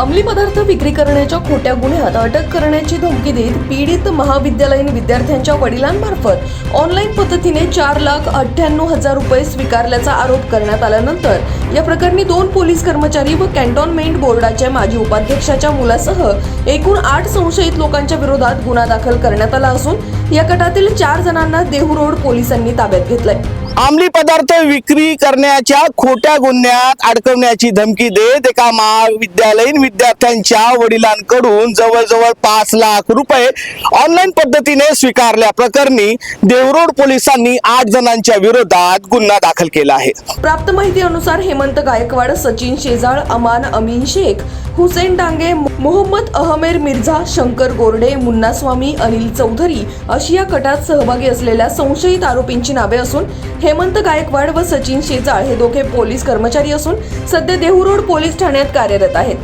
अंमली पदार्थ विक्री करण्याच्या खोट्या गुन्ह्यात अटक करण्याची धमकी देत पीडित महाविद्यालयीन विद्यार्थ्यांच्या वडिलांमार्फत ऑनलाईन पद्धतीने 4,98,000 रुपये स्वीकारल्याचा आरोप करण्यात आल्यानंतर या प्रकरणी 2 पोलीस कर्मचारी व कॅन्टोन्मेंट बोर्डाच्या माजी उपाध्यक्षाच्या मुलासह एकूण 8 संशयित लोकांच्या विरोधात गुन्हा दाखल करण्यात आला असून या गटातील 4 जणांना देहू पोलिसांनी ताब्यात घेतलंय। अंमली पदार्थ विक्री करण्याच्या खोट्या गुन्ह्यात अडकवण्याची धमकी देत एका महाविद्यालयीन विद्यार्थ्यांच्या वडिलांकडून जवळजवळ 5 लाख रुपये ऑनलाईन पद्धतीने स्वीकारल्या प्रकरणी देहू पोलिसांनी 8 जणांच्या विरोधात गुन्हा दाखल केला आहे। प्राप्त माहितीनुसार हेमंत गायकवाड, सचिन शेजाळ, अमान अमीन शेख, हुसेन डांगे, मोहम्मद अहमेर मिर्झा, शंकर गोरडे, मुन्ना स्वामी, अनिल चौधरी अशी या गटात सहभागी असलेल्या संशयित आरोपींची नावे असून हेमंत गायकवाड व सचिन शेजाळ हे दोघे पोलीस कर्मचारी असून सध्या देहू पोलीस ठाण्यात कार्यरत आहेत।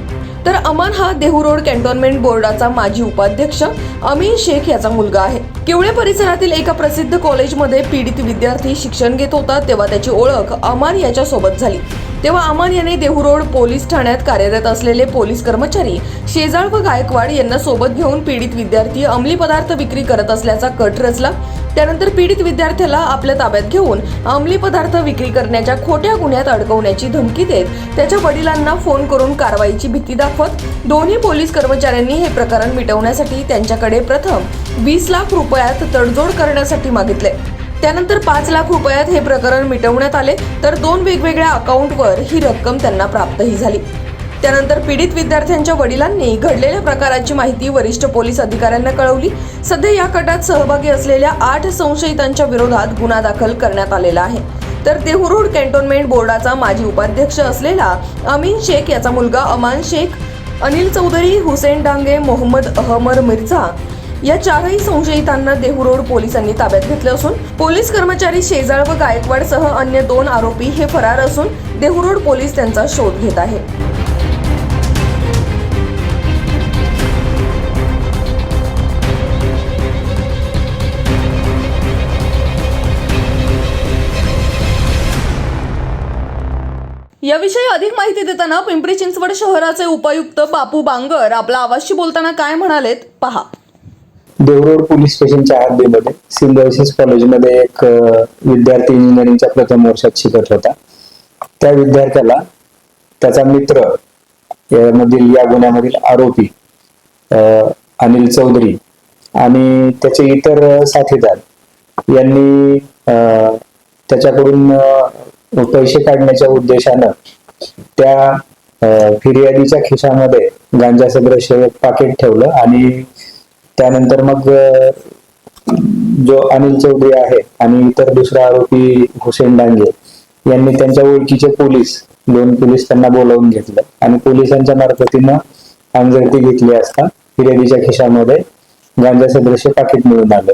तर अमान हा देहू कॅन्टोन्मेंट बोर्डाचा माजी उपाध्यक्ष अमीन शेख याचा मुलगा आहे। केवळे परिसरातील एका प्रसिद्ध कॉलेजमध्ये पीडित विद्यार्थी शिक्षण घेत होता तेव्हा त्याची ओळख अमान याच्या सोबत झाली। तेव्हा अमान याने देहू पोलीस ठाण्यात कार्यरत असलेले पोलीस कर्मचारी शेजाळ व गायकवाड यांना सोबत घेऊन पीडित विद्यार्थी अंमली पदार्थ विक्री करत असल्याचा कट रचला। त्यानंतर पीडित विद्यार्थ्याला आपल्या ताब्यात घेऊन अंमली पदार्थ विक्री करण्याच्या खोट्या गुन्ह्यात अडकवण्याची धमकी देत त्याच्या वडिलांना फोन करून कारवाईची भीती दाखवत दोन्ही पोलीस कर्मचाऱ्यांनी हे प्रकरण मिटवण्यासाठी त्यांच्याकडे प्रथम 20 लाख रुपयात तडजोड करण्यासाठी मागितले। त्यानंतर 5 लाख रुपयात हे प्रकरण मिटवण्यात आले तर 2 वेगवेगळ्या अकाउंटवर ही रक्कम त्यांना प्राप्तही झाली। त्यानंतर पीडित विद्यार्थ्यांच्या वडिलांनी घडलेल्या प्रकाराची माहिती वरिष्ठ पोलीस अधिकाऱ्यांना कळवली। सध्या या गटात सहभागी असलेल्या 8 संशयितांच्या विरोधात गुन्हा दाखल करण्यात आलेला आहे। तर देहू कॅन्टोन्मेंट बोर्डाचा माजी उपाध्यक्ष असलेला अमीन शेख याचा मुलगा अमान शेख, अनिल चौधरी, हुसेन डांगे, मोहम्मद अहमर मिर्झा या 4ही संशयितांना देहू पोलिसांनी ताब्यात घेतले असून पोलीस कर्मचारी शेजाळ व गायकवाडसह अन्य 2 आरोपी हे फरार असून देहू पोलीस त्यांचा शोध घेत आहेत। याविषयी अधिक माहिती देताना पिंपरी चिंचवड शहराचे उपायुक्त बापू बांगर आपला आवाजशी बोलताना काय म्हणालेत पहा। देहू पोलीस स्टेशनच्या हद्दीमध्ये सिम्बायोसिस कॉलेजमध्ये एक विद्यार्थी इंजिनिअरिंगच्या प्रथम वर्षात शिकत होता। त्या विद्यार्थ्याला त्याचा मित्र यामधील या गुन्ह्यामधील आरोपी अनिल चौधरी आणि त्याचे इतर साथीदार यांनी त्याच्याकडून पैसे काढण्याच्या उद्देशानं त्या फिर्यादीच्या खिशामध्ये गांजा सदृश पाकिट ठेवलं आणि त्यानंतर मग जो अनिल चौधरी आहे आणि इतर दुसरा आरोपी हुसेन डांगे यांनी त्यांच्या ओळखीचे 2 पोलीस त्यांना बोलावून घेतलं आणि पोलिसांच्या मार्फतीनं अंगझडती घेतली असता फिर्यादीच्या खिशामध्ये गांजा सदृश पाकिट मिळून आलं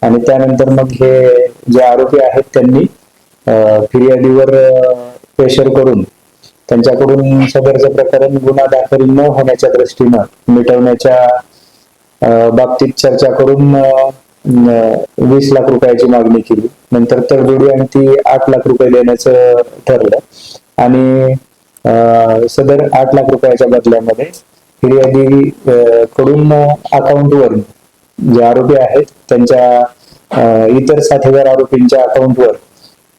आणि त्यानंतर मग हे जे आरोपी आहेत त्यांनी फिर्यादीवर प्रेशर करून त्यांच्याकडून सदरचं प्रकरण गुन्हा दाखल न होण्याच्या दृष्टीनं मिटवण्याच्या बाबतीत चर्चा करून 20 लाख रुपयाची मागणी केली। नंतर तडजोडी आणि ती 8 लाख रुपये देण्याचं ठरलं आणि सदर 8 लाख रुपयाच्या बदल्यामध्ये फिर्यादी कडून अकाउंटवर जे आरोपी आहेत त्यांच्या इतर साथीदार आरोपींच्या अकाउंटवर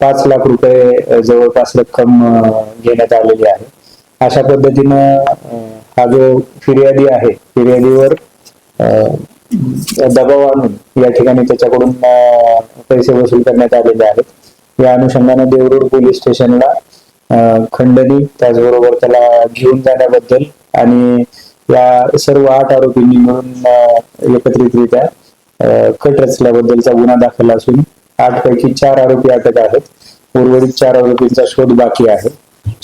5 लाख रुपये जवळपास रक्कम घेण्यात आलेली आहे। अशा पद्धतीनं हा जो फिर्यादी आहे फिर्यादीवर दबाव आणून या ठिकाणी त्याच्याकडून पैसे वसूल करण्यात आलेले आहेत। या अनुषंगाने देहू पोलीस स्टेशनला खंडणी त्याचबरोबर त्याला घेऊन जाण्याबद्दल आणि या सर्व 8 आरोपींनी मिळून एकत्रितरित्या कट रचल्याबद्दलचा गुन्हा दाखल असून 8 पैकी 4 आरोपी अटक आहेत। उर्वरित 4 आरोपींचा शोध बाकी आहे।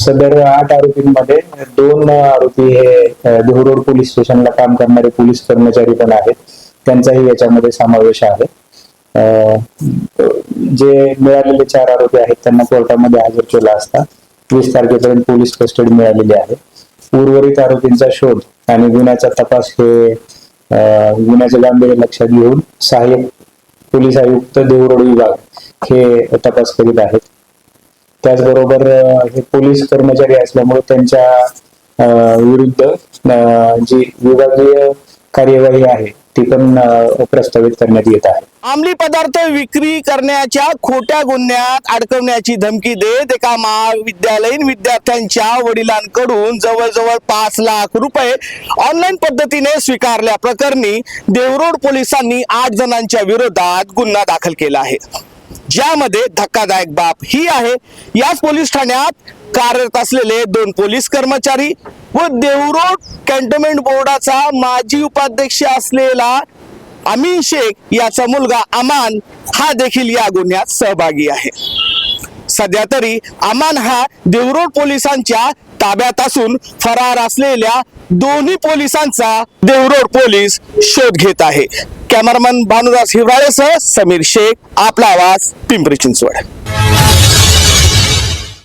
सदर 8 आरोपींमध्ये 2 आरोपी हे देहू पोलीस स्टेशनला काम करणारे पोलीस कर्मचारी पण आहेत, त्यांचाही याच्यामध्ये समावेश आहे। जे मिळालेले 4 आरोपी आहेत त्यांना कोर्टामध्ये हजर केला असता 20 तारखेपर्यंत पोलीस कस्टडी मिळालेली आहे। उर्वरित आरोपींचा शोध आणि गुन्ह्याचा तपास हे गुन्ह्याचे गांभीर्य लक्षात घेऊन सहाय्यक पोलीस आयुक्त देहू विभाग हे तपास करीत आहेत। त्याचबरोबर हे पोलीस कर्मचारी असल्यामुळे त्यांच्या विरुद्ध जी विभागीय कार्यवाही आहे ती पण प्रस्तावित करण्यात येत आहे. अंमली पदार्थ विक्री करण्याच्या खोट्या गुन्ह्यात अडकवण्याची धमकी देत एका महाविद्यालयीन विद्यार्थ्यांच्या वडिलांकडून जवळजवळ 5 लाख रुपये ऑनलाईन पद्धतीने स्वीकारल्या प्रकरणी देवरोड पोलिसांनी 8 जणांच्या विरोधात गुन्हा दाखल केला आहे. ज्यामध्ये धक्कादायक बाब ही आहे, याच पोलीस ठाण्यात कार्यरत असलेले 2 पोलीस कर्मचारी व देवरोड कॅन्टोन्मेंट बोर्डाचा माजी उपाध्यक्ष असलेला अमीन शेख याचा मुलगा अमान हा देखील या गुन्ह्यात सहभागी आहे. सध्या तरी अमान हा देवरोड पोलिसांच्या ताब्यात असून फरार असलेल्या दोन्ही पोलिसांचा देवरोड पोलीस शोध घेत आहे. कॅमेरामन भानुदास हिवराळेसह समीर शेख, आपला आवाज, पिंपरी चिंचवड.